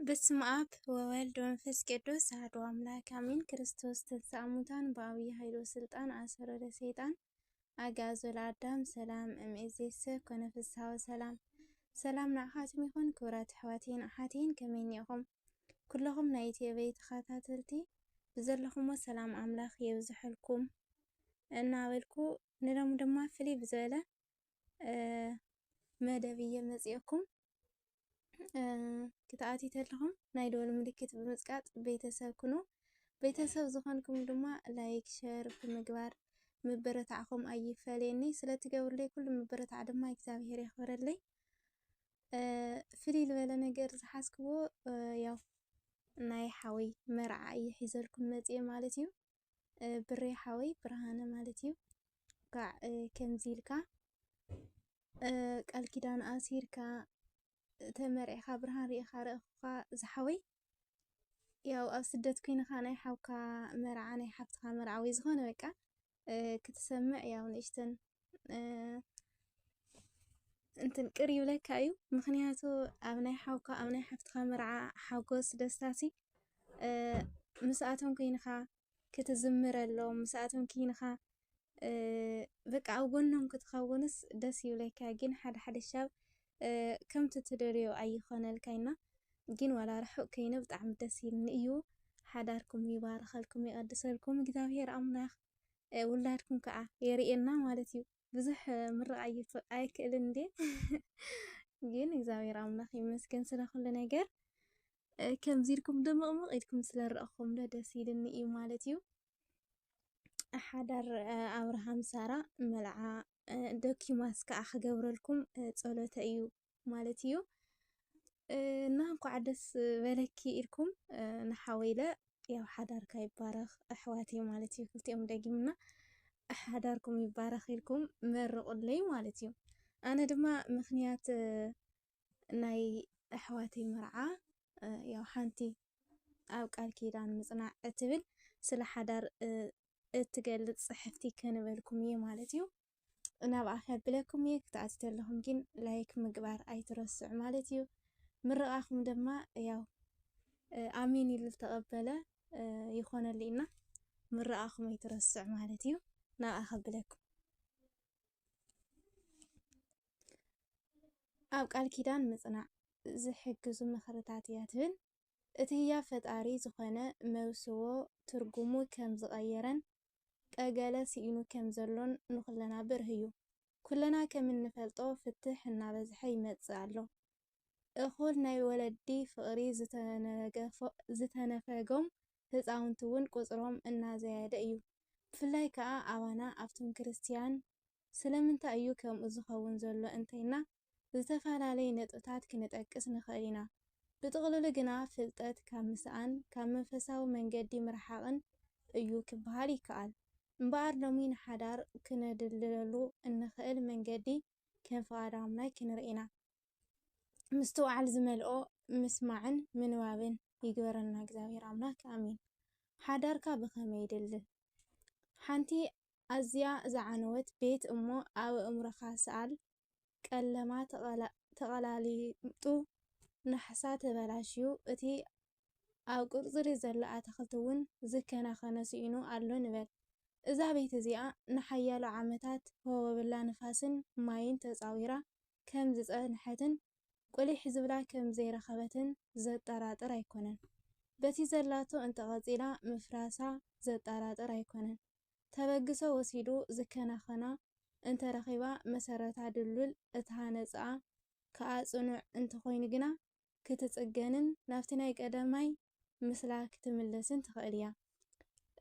በስመ አብ ወወልድ ወመንፈስ ቅዱስ አሐዱ አምላክ አሜን። ክርስቶስ ተንሥአ እሙታን በዐቢይ ኃይሉ ወሥልጣን አሰሮ ለሰይጣን አግዓዞ ለአዳም ሰላም እምይእዜሰ ኮነ ፍስሐ ወሰላም። ሰላም ንዓኻትም ይኹን ክቡራት ኣሕዋቴን ኣሓቴን ከመይ እኒአኹም? ኩለኹም ናይ ኢትዮቤይ ተኸታተልቲ ብዘለኹምዎ ሰላም ኣምላኽ የብዝሐልኩም እናበልኩ ንሎሚ ድማ ፍልይ ብዝበለ መደብ እየ መፂአኩም ክትኣትዩ ተለኹም ናይ ደወል ምልክት ብምጽቃጥ ቤተሰብ ኩኑ። ቤተሰብ ዝኾንኩም ድማ ላይክ ሸር ብምግባር ምበረታዕኹም ኣይፈለየኒ። ስለትገብሩለይ ኩሉ ምበረታዕ ድማ እግዚአብሔር ያኽብረለይ። ፍልይ ዝበለ ነገር ዝሓዝክዎ ያው ናይ ሓወይ መርዓ እየ ሒዘልኩም መፅየ ማለት እዩ። ብሬ ሓወይ ብርሃነ ማለት እዩ። ካዕ ከምዚ ኢልካ ቃል ኪዳን ኣሲርካ ተመሪዕኻ ብርሃን ሪኢኻ ረእኽኻ ዝሓወይ ያው ኣብ ስደት ኮይንኻ ናይ ሓውካ መርዓ ናይ ሓፍትኻ መርዓ ወይ ዝኾነ በቃ ክትሰምዕ ያው ንእሽተን እንትን ቅር ይብለካ እዩ። ምክንያቱ ኣብ ናይ ሓውካ ኣብ ናይ ሓፍትኻ መርዓ ሓጎስ ደስታሲ ምስኣቶም ኮይንኻ ክትዝምረሎም ምስኣቶም ኮይንኻ በቃ ኣብ ጎኖም ክትኸውንስ ደስ ይብለካ። ግን ሓደ ሓደ ሻብ ከምቲ ትደልዮ ኣይኾነልካይና። ግን ዋላ ርሑቕ ከይነ ብጣዕሚ ደስ ይብልኒ እዩ። ሓዳርኩም ይባርኸልኩም ይቐድሰልኩም እግዚአብሔር ኣምላኽ ውላድኩም ከዓ የርኤና ማለት እዩ። ብዙሕ ምርቕ ኣይክእልን እንዴ ግን እግዚአብሔር ኣምላኽ ይመስገን ስለ ኩሉ ነገር። ከምዚ ኢልኩም ድምቕምቕ ኢልኩም ስለረአኹም ደስ ይብልኒ እዩ ማለት እዩ። ሓዳር ኣብርሃም ሳራ መልዓ ዶኪማስ ከዓ ክገብረልኩም ፀሎተ እዩ ማለት እዩ። እና እንኳዕ ደስ በለኪ ኢልኩም ንሓወይለ ያው ሓዳርካ ይባረኽ ኣሕዋተይ ማለት እዩ። ክልቲኦም ደጊምና ሓዳርኩም ይባረኽ ኢልኩም መርቑለይ ማለት እዩ። ኣነ ድማ ምክንያት ናይ ኣሕዋተይ መርዓ ያው ሓንቲ ኣብ ቃል ኪዳን ምጽናዕ እትብል ስለ ሓዳር እትገልጽ ጽሕፍቲ ከንበልኩም እየ ማለት እዩ። ናብኣ ከብለኩም እየ። ክትኣትዩ ተለኹም ግን ላይክ ምግባር ኣይትረስዑ ማለት እዩ። ምርቓኹም ድማ ያው ኣሜን ኢሉ ዝተቐበለ ይኾነልይና ምርቓኹም ኣይትረስዑ ማለት እዩ። ናብኣ ከብለኩም ኣብ ቃል ኪዳን ምጽናዕ ዝሕግዙ ምኽርታት እያ ትብል። እቲ ህያብ ፈጣሪ ዝኾነ መብስዎ ትርጉሙ ከም ዝቐየረን ቀገለ ስኢኑ ከም ዘሎን ንኩለና ብርህ እዩ። ኩለና ከም እንፈልጦ ፍትሕ እናበዝሐ ይመጽእ ኣሎ። እኹል ናይ ወለዲ ፍቕሪ ዝተነፈጎም ህፃውንቲ እውን ቁፅሮም እናዘያደ እዩ። ብፍላይ ከዓ ኣባና ኣብቶም ክርስቲያን ስለምንታይ እዩ ከምኡ ዝኸውን ዘሎ እንተይና ዝተፈላለዩ ነጥብታት ክንጠቅስ ንኽእል ኢና። ብጥቕልሉ ግና ፍልጠት ካብ ምስኣን ካብ መንፈሳዊ መንገዲ ምርሓቕን እዩ ክበሃል ይከኣል። እምበኣር ሎሚ ንሓዳር ክነድልለሉ እንኽእል መንገዲ ከም ፍቓድ ኣምላክ ክንርኢ ኢና። ምስቲ ዋዕል ዝመልኦ ምስማዕን ምንባብን ይግበረልና እግዚአብሔር ኣምላክ ኣሜን። ሓዳርካ ብኸመይ ይድልል? ሓንቲ ኣዝያ ዝዓነወት ቤት እሞ ኣብ ኣእምሮኻ ሰኣል ቀለማ ተቐላሊጡ ናሕሳ ተበላሽዩ እቲ ኣብ ቁፅሪ ዘላ ኣትክልቲ እውን ዝከናኸነ ስኢኑ ኣሎ ንበል። እዛ ቤት እዚኣ ንሓያሎ ዓመታት ወበብላ ንፋስን ማይን ተፃዊራ ከም ዝፀንሐትን ቁሊሕ ዝብላ ከም ዘይረኸበትን ዘጠራጥር ኣይኮነን። በቲ ዘላቶ እንተቐፂላ ምፍራሳ ዘጠራጥር ኣይኮነን። ተበግሶ ወሲዱ ዝከናኸና እንተረኺባ መሰረታ ድልዱል እትሃነፅኣ ከዓ ፅኑዕ እንተኮይኑ ግና ክትፅገንን ናብቲ ናይ ቀዳማይ ምስላ ክትምለስን ትኽእል እያ።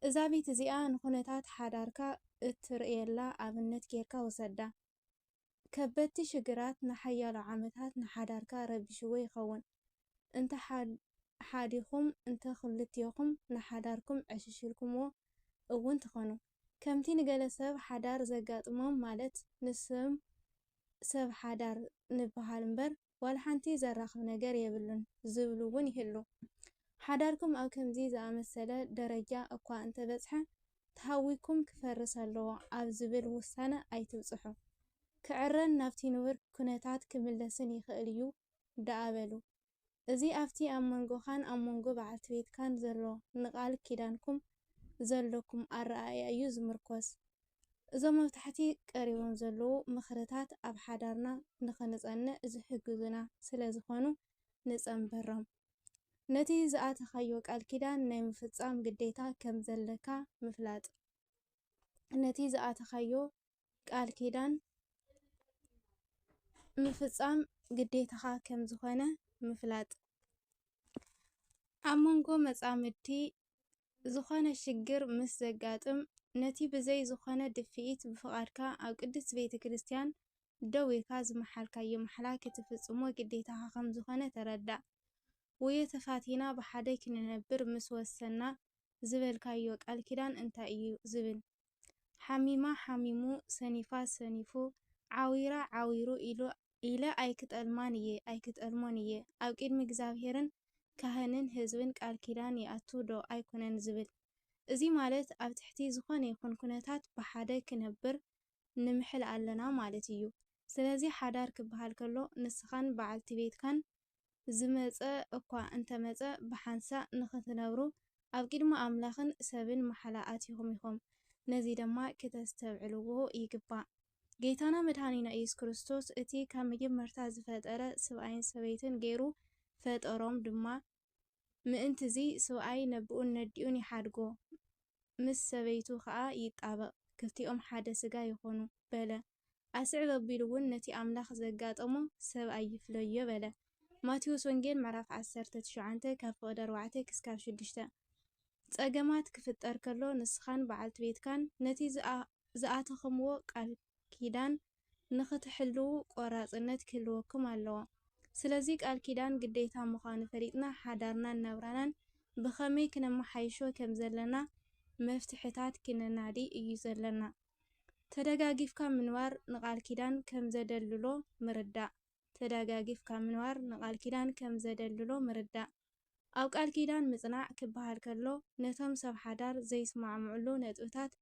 እዛ ቤት እዚኣ ንኩነታት ሓዳርካ እትርእየላ ኣብነት ጌርካ ወሰዳ። ከበድቲ ሽግራት ንሓያሎ ዓመታት ንሓዳርካ ረቢሽዎ ይኸውን። እንተ ሓዲኹም እንተ ክልቲኹም ንሓዳርኩም ዕሽሽልኩምዎ እውን ትኾኑ። ከምቲ ንገለ ሰብ ሓዳር ዘጋጥሞም ማለት ንስም ሰብ ሓዳር ንበሃል እምበር ዋላ ሓንቲ ዘራኽብ ነገር የብሉን ዝብሉ እውን ይህሉ። ሓዳርኩም ኣብ ከምዚ ዝኣመሰለ ደረጃ እኳ እንተበፅሐ ተሃዊኩም ክፈርስ ኣለዎ ኣብ ዝብል ውሳነ ኣይትብፅሑ። ክዕረን ናብቲ ንቡር ኩነታት ክምለስን ይኽእል እዩ ዳኣ በሉ። እዚ ኣብቲ ኣብ መንጎኻን ኣብ መንጎ በዓልቲ ቤትካን ዘሎ ንቓል ኪዳንኩም ዘለኩም ኣረኣእያ እዩ ዝምርኮስ። እዞም ኣብ ታሕቲ ቀሪቦም ዘለዉ ምኽርታት ኣብ ሓዳርና ንኽንጸንዕ ዝሕግዙና ስለ ዝኾኑ ንጸንበሮም። ነቲ ዝኣተኻዮ ቃል ኪዳን ናይ ምፍጻም ግዴታ ከም ዘለካ ምፍላጥ። ነቲ ዝኣተኻዮ ቃል ኪዳን ምፍጻም ግዴታኻ ከም ዝኾነ ምፍላጥ። ኣብ መንጎ መጻምድቲ ዝኾነ ሽግር ምስ ዘጋጥም ነቲ ብዘይ ዝኾነ ድፍኢት ብፍቓድካ ኣብ ቅድስት ቤተ ክርስቲያን ደው ኢልካ ዝመሓልካዮ ማሕላ ክትፍጽሞ ግዴታኻ ከም ዝኾነ ተረዳእ። ወየ ተፋቲና ብሓደ ክንነብር ምስ ወሰና ዝበልካዮ ቃል ኪዳን እንታይ እዩ ዝብል? ሓሚማ ሓሚሙ ሰኒፋ ሰኒፉ ዓዊራ ዓዊሩ ኢለ ኣይክጠልማን እየ ኣይክጠልሞን እየ ኣብ ቅድሚ እግዚኣብሔርን ካህንን ህዝብን ቃል ኪዳን ይኣቱ ዶ ኣይኮነን ዝብል። እዚ ማለት ኣብ ትሕቲ ዝኾነ ይኹን ኩነታት ብሓደ ክነብር ንምሕል ኣለና ማለት እዩ። ስለዚ ሓዳር ክበሃል ከሎ ንስኻን በዓልቲ ቤትካን ዝመፀ እኳ እንተመፀ ብሓንሳእ ንኽትነብሩ ኣብ ቅድሚ ኣምላኽን ሰብን መሓላ ኣትይኹም ኢኹም። ነዚ ድማ ክተስተብዕልዎ ይግባእ። ጌታና መድኃኒና ኢየሱስ ክርስቶስ እቲ ካብ መጀመርታ ዝፈጠረ ሰብኣይን ሰበይትን ገይሩ ፈጠሮም ድማ ምእንቲ እዚ ሰብኣይ ነብኡን ነዲኡን ይሓድጎ ምስ ሰበይቱ ከዓ ይጣበቕ ክልቲኦም ሓደ ስጋ ይኾኑ በለ። ኣስዕብ ኣቢሉ እውን ነቲ ኣምላኽ ዘጋጠሞ ሰብ ኣይፍለዮ በለ። ማቴዎስ ወንጌል ምዕራፍ 19 ካብ ፍቕዲ 4 ክሳብ 6። ጸገማት ክፍጠር ከሎ ንስኻን በዓልቲ ቤትካን ነቲ ዝኣተኸምዎ ቃል ኪዳን ንኽትሕልው ቆራጽነት ክህልወኩም ኣለዎ። ስለዚ ቃል ኪዳን ግዴታ ምዃኑ ፈሊጥና ሓዳርናን ናብራናን ብኸመይ ክነመሓይሾ ከም ዘለና መፍትሕታት ክንናዲ እዩ ዘለና። ተደጋጊፍካ ምንባር ንቓል ኪዳን ከም ዘደልሎ ምርዳእ። ተደጋጊፍካ ምንባር ንቓል ኪዳን ከም ዘደልሎ ምርዳእ። ኣብ ቃል ኪዳን ምጽናዕ ክበሃል ከሎ ነቶም ሰብ ሓዳር ዘይስማዕምዕሉ ነጥብታት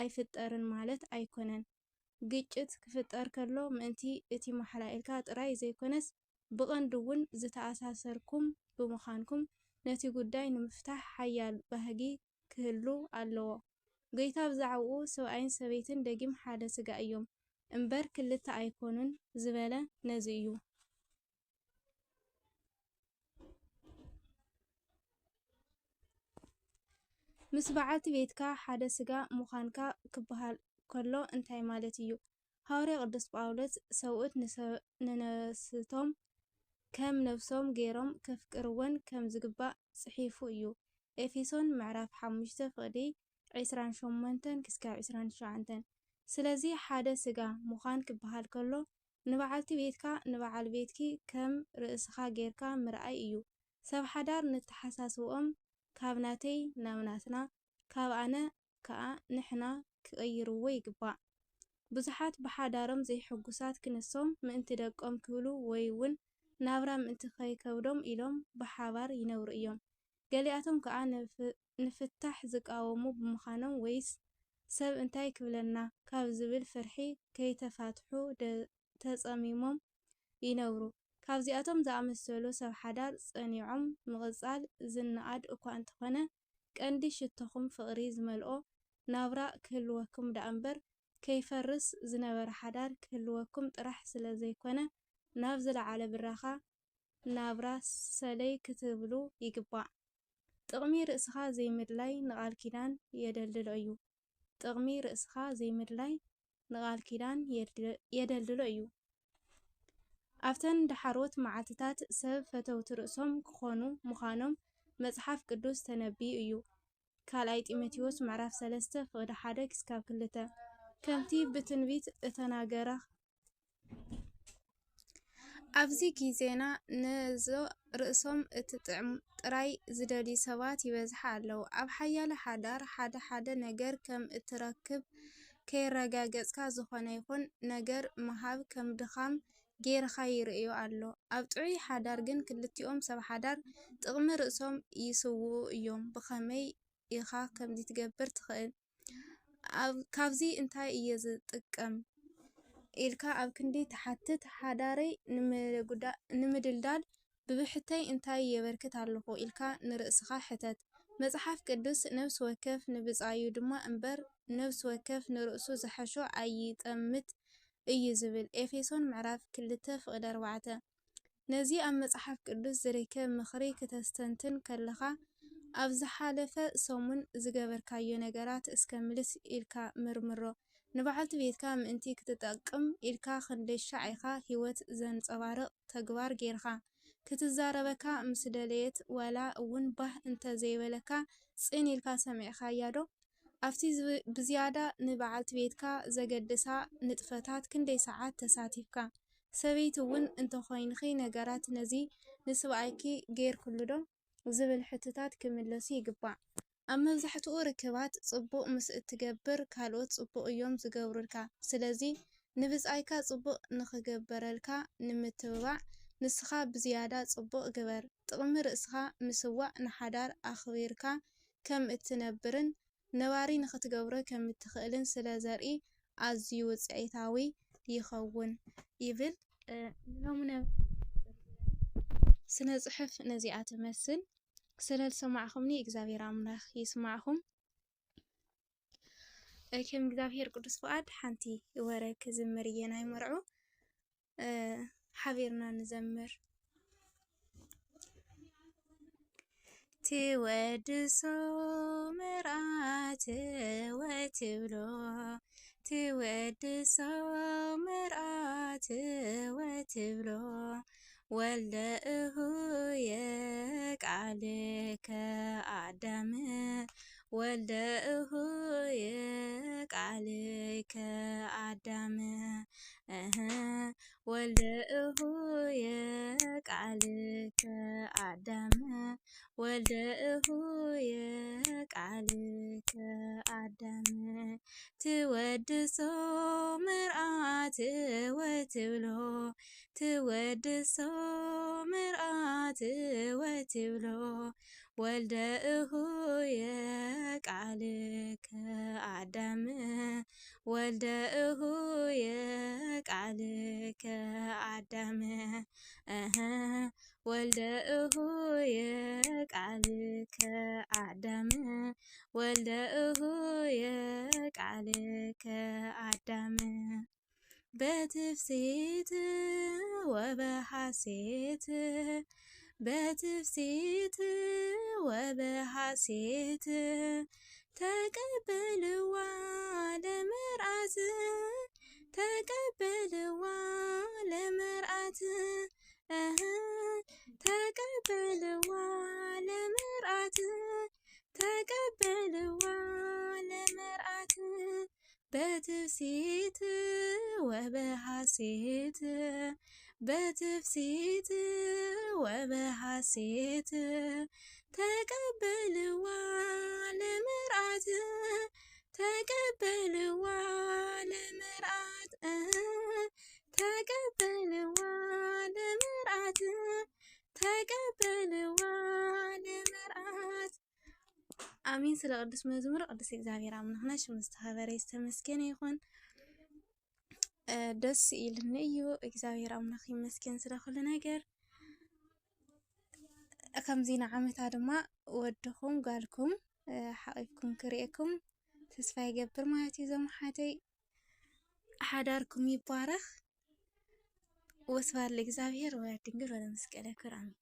ኣይፍጠርን ማለት ኣይኮነን። ግጭት ክፍጠር ከሎ ምእንቲ እቲ ማሕላ ኢልካ ጥራይ ዘይኮነስ ብቐንዱ እውን ዝተኣሳሰርኩም ብምዃንኩም ነቲ ጉዳይ ንምፍታሕ ሓያል ባህጊ ክህሉ ኣለዎ። ጌታ ብዛዕባኡ ሰብኣይን ሰበይትን ደጊም ሓደ ስጋ እዮም እምበር ክልተ ኣይኮኑን ዝበለ ነዚ እዩ። ምስ በዓልቲ ቤትካ ሓደ ስጋ ምዃንካ ክበሃል ከሎ እንታይ ማለት እዩ? ሐዋርያ ቅዱስ ጳውሎስ ሰብኡት ንነፍስቶም ከም ነፍሶም ገይሮም ከፍቅርወን ከም ዝግባእ ጽሒፉ እዩ። ኤፌሶን ምዕራፍ 5 ፍቕዲ 28 ክሳብ 29። ስለዚ ሓደ ስጋ ምዃን ክበሃል ከሎ ንበዓልቲ ቤትካ ንበዓል ቤትኪ ከም ርእስኻ ጌርካ ምርኣይ እዩ። ሰብ ሓዳር ንተሓሳስብኦም ካብ ናተይ ናብ ናትና ካብ ኣነ ከዓ ንሕና ክቐይርዎ ይግባእ። ብዙሓት ብሓዳሮም ዘይሕጉሳት ክንሶም ምእንቲ ደቆም ክብሉ ወይ እውን ናብራ ምእንቲ ከይከብዶም ኢሎም ብሓባር ይነብሩ እዮም። ገሊኣቶም ከዓ ንፍታሕ ዝቃወሙ ብምዃኖም ወይስ ሰብ እንታይ ክብለና ካብ ዝብል ፍርሒ ከይተፋትሑ ተጸሚሞም ይነብሩ። ካብዚኣቶም ዝኣመሰሉ ሰብ ሓዳር ጸኒዖም ምቕጻል ዝነኣድ እኳ እንተኾነ ቀንዲ ሽቶኹም ፍቕሪ ዝመልኦ ናብራ ክህልወኩም ዳኣ እምበር ከይፈርስ ዝነበረ ሓዳር ክህልወኩም ጥራሕ ስለ ዘይኮነ ናብ ዝለዓለ ብራኻ ናብራ ሰለይ ክትብሉ ይግባእ። ጥቕሚ ርእስኻ ዘይምድላይ ንቓል ኪዳን የደልሎ እዩ። ጥቕሚ ርእስኻ ዘይምድላይ ንቓል ኪዳን የደልሎ እዩ። ኣብተን ድሓሮት መዓልትታት ሰብ ፈተውቲ ርእሶም ክኾኑ ምዃኖም መጽሓፍ ቅዱስ ተነቢዩ እዩ። ካልኣይ ጢሞቴዎስ ምዕራፍ 3 ፍቕዲ 1 ክሳብ 2 ከምቲ ብትንቢት እተናገረ ኣብዚ ጊዜና ነዞ ርእሶም እትጥዕም ጥራይ ዝደልዩ ሰባት ይበዝሓ ኣለዉ። ኣብ ሓያለ ሓዳር ሓደ ነገር ከም እትረክብ ከይረጋገጽካ ዝኾነ ይኹን ነገር ምሃብ ከም ድኻም ጌርካ ይርእዮ ኣሎ። ኣብ ጥዑይ ሓዳር ግን ክልቲኦም ሰብ ሓዳር ጥቕሚ ርእሶም ይስውኡ እዮም። ብኸመይ ኢኻ ከምዚ ትገብር ትኽእል? ካብዚ እንታይ እየ ዝጥቀም ኢልካ ኣብ ክንዲ ተሓትት። ሓዳረይ ንምድልዳል ببحتي انتاي يبركت علىكو إلكا نرأسخا حتت مصحف قدس نفس وكف نبصايو دما انبر نفس وكف نرأسو زحشو أي تأمت أي زبل إفيسون معراف كلتا فقدر وعتا نزي أم مصحف قدس زريكا مخري كتستنتن كاللخا أبز حالفة سومن زقابر كايو نقرات اسكاملس إلكا مرمرو نبعلت بيتكا مانتي كتتاقم إلكا خندش شعيخا هيوت زن صوارق تقوار جيرخا كتزاربكا مسدليت ولا ون به انت زيبلكا صين إلكا سمعخا يادو أفتي بزيادة نبعلت بيتكا زقدسا نطفتات كندي ساعات تساتيفكا سبيت ون انتو خوينخي نقرات نزي نسوعيكي غير كلدو زبل حتتات كملسي يقبع أما مزحتو ركبات صبو مس تقبر كالوت صبو يوم زقبرلكا سلازي نبز ايكا صبو نخقبرلكا نمتبع نسخا بزيادة صبو قبر تغمر اسخا مسواء نحدار أخويركا كم اتنبرن نواري نختقبره كم اتخقلن سلازاري عزيو وصعيتاوي يخون يبل نومنا سنة صحف نزيعات مسل سلال سمعكمني إجزافير عملاخ يسمعهم كم إجزافير قدس فؤاد حنتي يورك زمرينا يمرعو حبيرنا نزمر تودسو مرآت وتبلو تودسو مرآت وتبلو ولده يقعلك آدم ولده يقعلك آدم ولده يقعلك آدم ولده يقعلك آدم تودسو مرآت وتبلو تودسو مرآت وتبلو ولده يقعلك آدم ولده يقعلك آدم ولده يقعلك آدم ولده يقعلك آدم بتفسيت وبحسيت بتفسيت وبحسيت تقبلوا لمرأة تقبلوا لمرأة تقبلوا لمرأة تقبلوا لمرأة بتفسيت وبحسيت بتفسيت وبحسيت تقبلوا لمرأة تقبلوا لمرأة تقبلوا لمرأة تقبلوا لمرأة آمين سلا قدس مزمور قدس إجزافير عمنا شو مستحبر يستمسكن يكون دس إلنيو إجزافير عمنا خي مسكن سلا كل نجر كم زين عمت عدما ودكم قالكم حقيبكم كريكم تسفى يقبر ما تيزم حتى حداركم يبارخ وسوار الإجزافير ويعتنقل ولا مسكلة كرامي